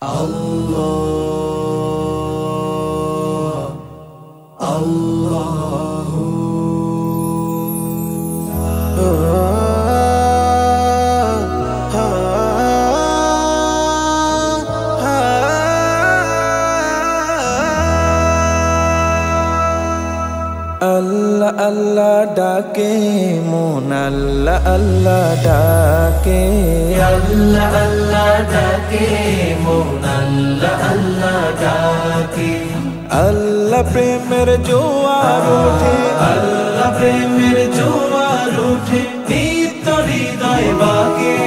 Allah, Allahu, Allah Allah ডাকে মন Allah Allah ডাকে Allah Allah ডাকে মন Allah Allah ডাকে Allah প্রেমের জোয়ার ওঠে Allah প্রেমের জোয়ার ওঠে নিত্য হৃদয় বাগে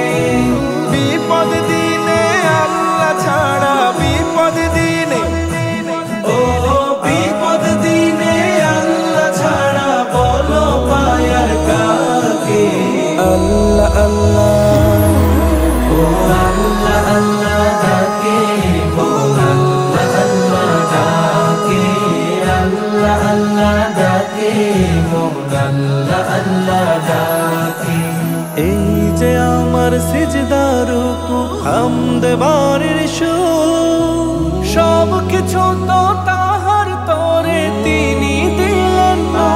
বিপদ দিনে Allah ছাড়া বিপদ দিনে ও বিপদ দিনে Allah ছাড়া বলো পায়ার কাকে Allah Allah ও Allah Allah ডাকে মন Allah Allah ডাকে Allah Allah ডাকে মন Allah Allah ডাকে এই যে আমার সিজদার রুকু হামদ বারের সুর সব কিছু তো তাহার তরে তিনি দিলেন না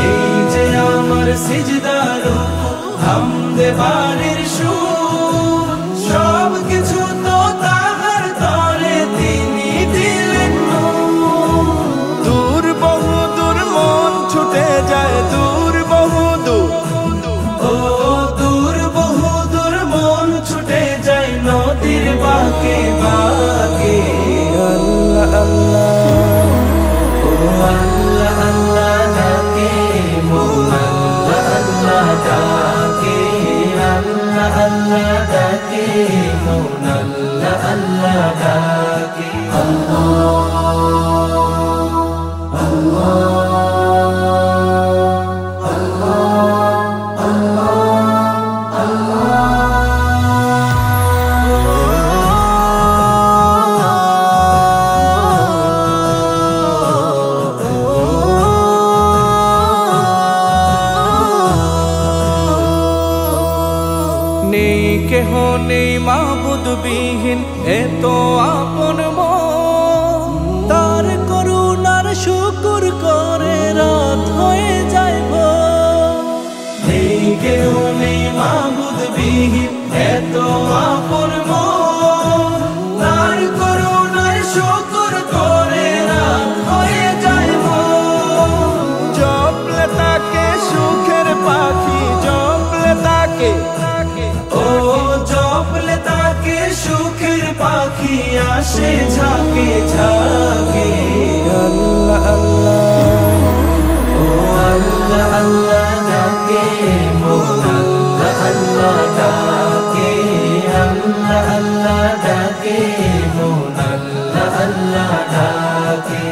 এই যে আমার সিজদার রুকু হামদ বারের সুর সব কিছু তো তাহার তরে তিনি দিলেন না দূর বহু দূর মন ছুটে যায় দূর বহু দূর ও দূর বহু দূর মন ছুটে যায় নদীর বাঁকে বাঁকে Allah Allah ও আল্লাহ আল্লাহ ডাকে মন আল্লাহ আল্লাহ ডাকে আল্লাহ আল্লাহ ডাকে মন আল্লাহ আল্লাহ ডাকে নেই কেহ নেই মাবুদ বিহীন এত আপন মন তার করুণার শুকর করে রাত হয়ে যায় ভোর নেই কেউ নেই মাবুদ বিহীন এত আপন মন তার করুণার শুকর করে রাত হয়ে যায় ভোর জপলে তাকে সুখের পাখি জপলে তাকে ও জপলে তাকে সুখের পাখি আসে ঝাঁকে ঝাঁকে Allah Allah ও আল্লাহ আল্লাহ ডাকে মন আল্লাহ আল্লাহ ডাকে আল্লাহ আল্লাহ ডাকে মন আল্লাহ আল্লাহ ডাকে